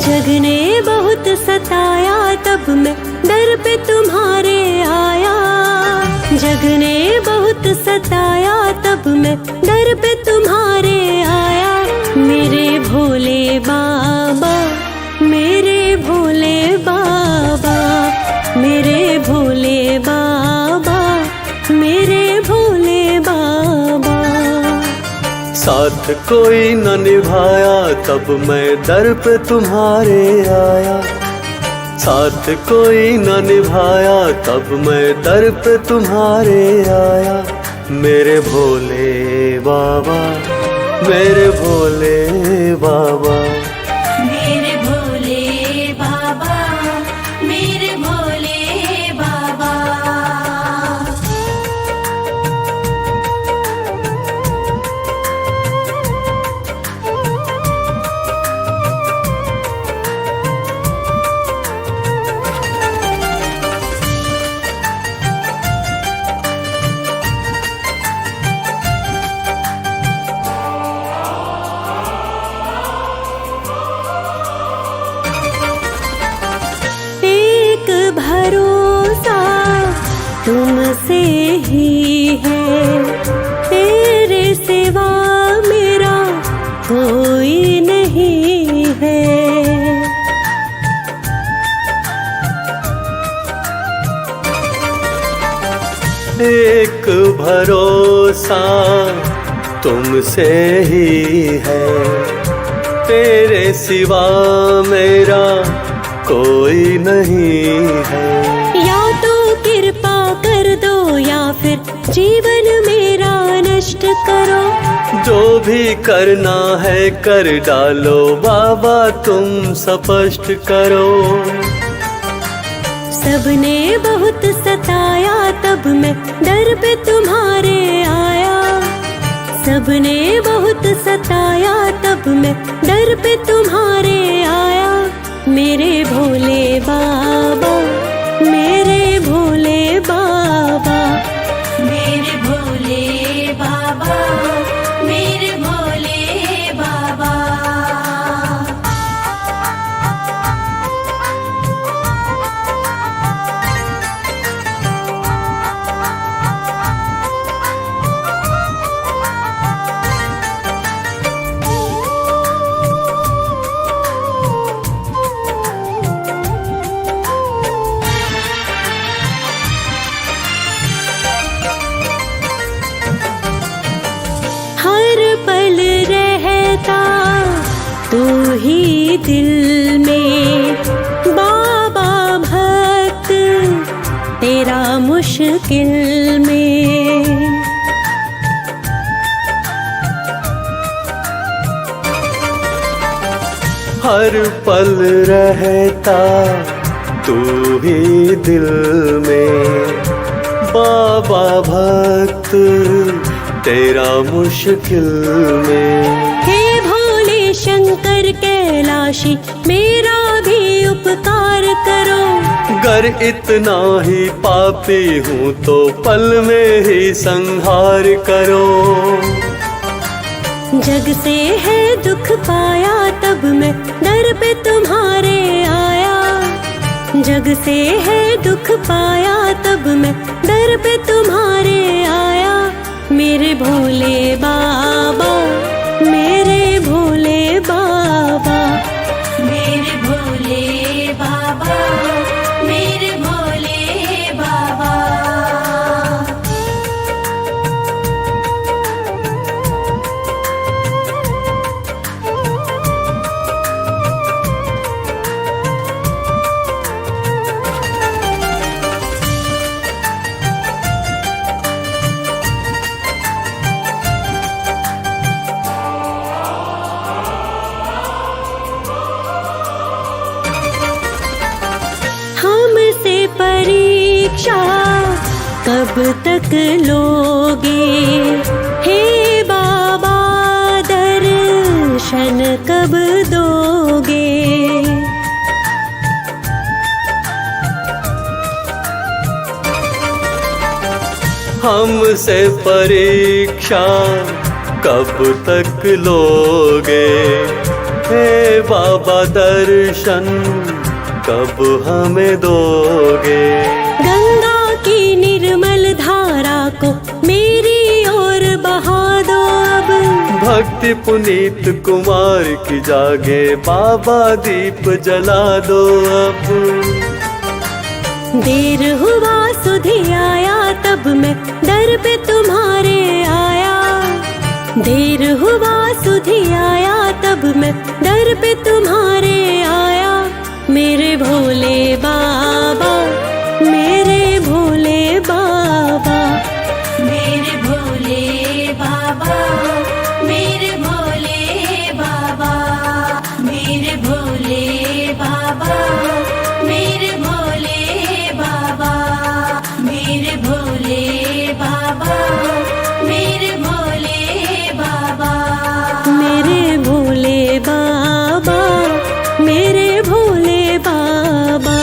जग ने बहुत सताया तब मैं दर पे तुम्हारे आया। जग ने बहुत सताया तब मैं दर पे तुम्हारे आया। मेरे भोले बाबा, मेरे भोले बाबा, मेरे भोले बाबा, मेरे भोले बाबा। साथ कोई न निभाया तब मैं दर पे तुम्हारे आया। साथ कोई न निभाया तब मैं दर पे तुम्हारे आया। मेरे भोले बाबा, मेरे भोले बाबा, मेरे भोले बाबा, मेरे भोले बाबा। भरोसा तुमसे ही है, तेरे सिवा मेरा कोई नहीं है। एक भरोसा तुमसे ही है, तेरे सिवा मेरा कोई नहीं है। या तो कृपा कर दो या फिर जीवन मेरा नष्ट करो। जो भी करना है कर डालो बाबा, तुम स्पष्ट करो। सबने बहुत सताया तब मैं दर पे तुम्हारे आया। सबने बहुत सताया तब मैं दर पे तुम्हारे आया। मेरे भोले बाबा, मेरे भोले बाबा, मेरे भोले बाबा, मेरे भोले बाबा। तू ही दिल में बाबा, भक्त तेरा मुश्किल में। हर पल रहता तू ही दिल में बाबा, भक्त तेरा मुश्किल में। शंकर कैलाशी मेरा भी उपकार करो। गर इतना ही पापी हूँ तो पल में ही संहार करो। जग से है दुख पाया तब मैं दर पे तुम्हारे आया। जग से है दुख पाया तब मैं दर पे तुम्हारे आया। मेरे भोले बाबा, मेरे भोले बाबा, मेरे भोले बाबा, मेरे भोले बाबा। परीक्षा कब तक लोगे हे बाबा, दर्शन कब दोगे। हमसे परीक्षा कब तक लोगे हे बाबा दर्शन कब हमें दोगे? गंगा की निर्मल धारा को मेरी ओर बहा दो अब। भक्ति पुनीत कुमार की जागे, बाबा दीप जला दो अब। देर हुआ सुधी आया तब मैं दर पे तुम्हारे आया। देर हुआ सुधी आया तब मैं दर पे तुम्हारे आया। मेरे भोले बाबा, मेरे भोले बाबा, मेरे भोले बाबा, मेरे भोले बाबा, मेरे भोले बाबा, मेरे भोले बाबा, मेरे भोले बाबा, मेरे भोले बाबा, मेरे भोले बाबा, मेरे भोले बाबा।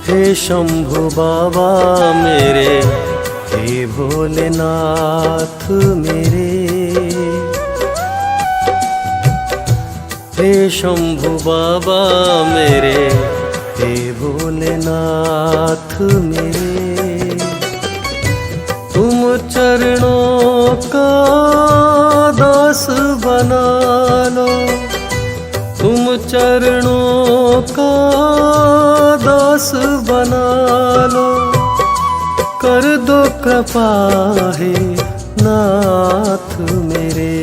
हे शंभु बाबा मेरे, हे भोलेनाथ मेरे। हे शंभु बाबा मेरे, हे भोलेनाथ मेरे। तुम चरणों का दास बना लो, तुम चरणों का दास बना लो। कर दो कृपा हे नाथ मेरे।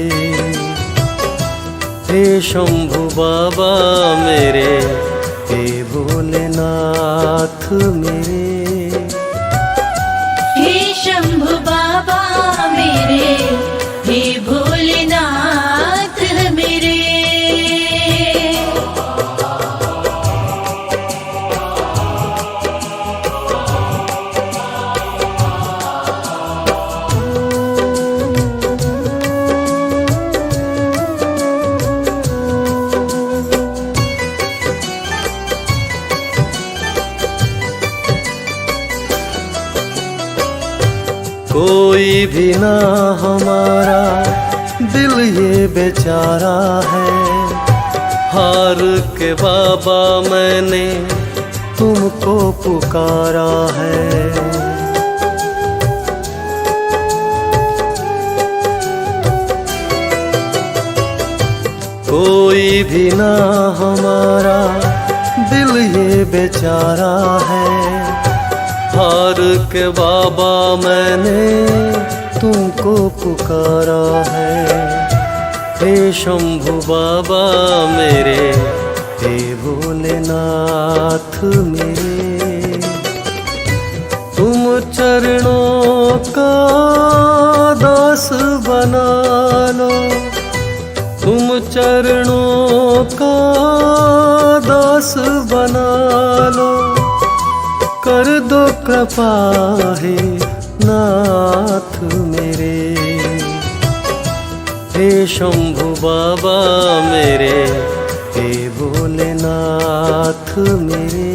हे शंभु बाबा मेरे, हे भोलेनाथ मेरे। हे शंभु बाबा मेरे, हे भोलेनाथ मेरे। कोई भी ना हमारा दिल ये बेचारा है। हार के बाबा मैंने तुमको पुकारा है। कोई भी ना हमारा दिल ये बेचारा है। हार के बाबा मैंने तुमको पुकारा है। हे शंभु बाबा मेरे, हे भोलेनाथ मेरे। तुम चरणों का दास बना लो, तुम चरणों का दास बना लो। कर दो कृपा हे नाथ मेरे। हे शंभु बाबा मेरे, हे भोलेनाथ मेरे।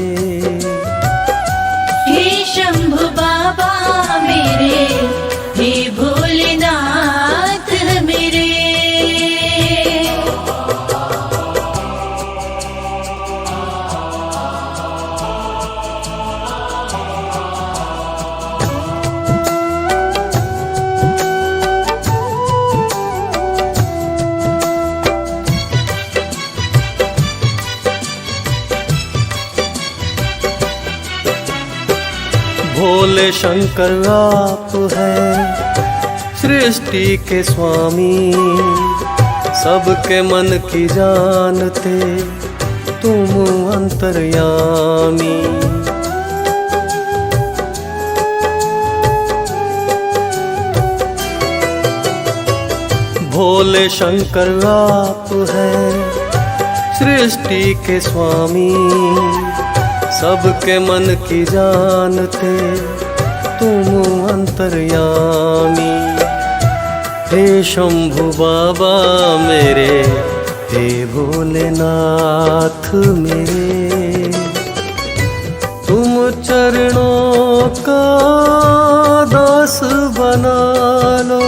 हे शंभु बाबा मेरे, हे भोलेनाथ मेरे। भोले शंकर आप हैं सृष्टि के स्वामी, सबके मन की जानते तुम अंतर्यामी। भोले शंकर आप हैं सृष्टि के स्वामी, सबके मन की जानते तुम अंतर्यामी। हे शंभु बाबा मेरे, हे भोलेनाथ मेरे, तुम चरणों का दास बना लो,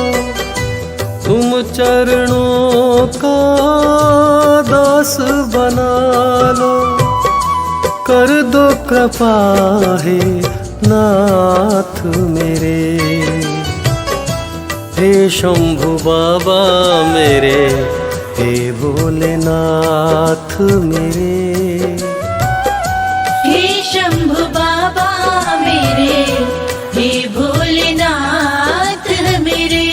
तुम चरणों का दास बना लो, कर दो कृपा हे नाथ मेरे। हे शंभु बाबा मेरे, हे भोलेनाथ मेरे। हे शंभु बाबा मेरे, हे भोलेनाथ मेरे।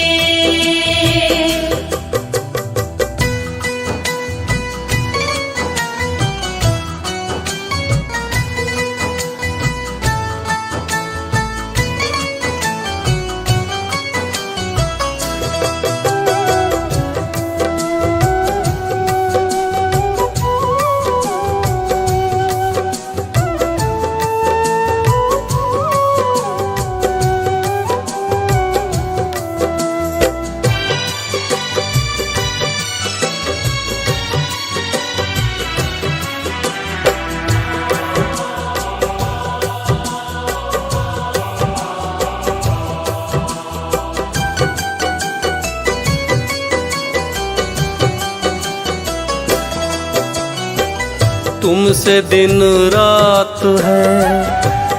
तुमसे दिन रात है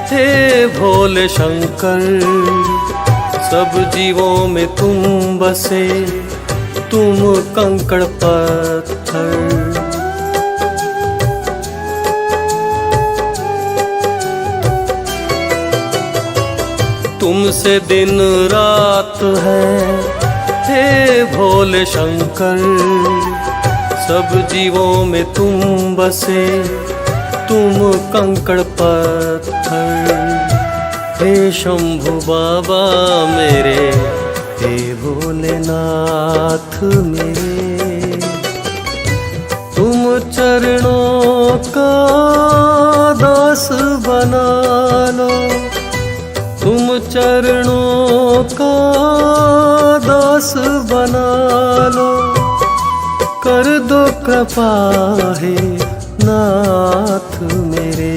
हे भोले शंकर, सब जीवों में तुम बसे तुम कंकड़ पत्थर। तुमसे दिन रात है हे भोले शंकर, सब जीवों में तुम बसे तुम कंकड़ पत्थर। हे शंभु बाबा मेरे, हे भोलेनाथ मेरे, तुम चरणों का दास बना लो, तुम चरणों का दास बना लो, कर दो कृपा हे नाथ मेरे।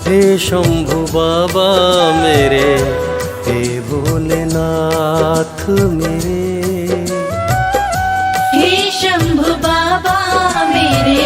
हे शंभु बाबा मेरे, हे भोलेनाथ मेरे। हे शंभु बाबा मेरे,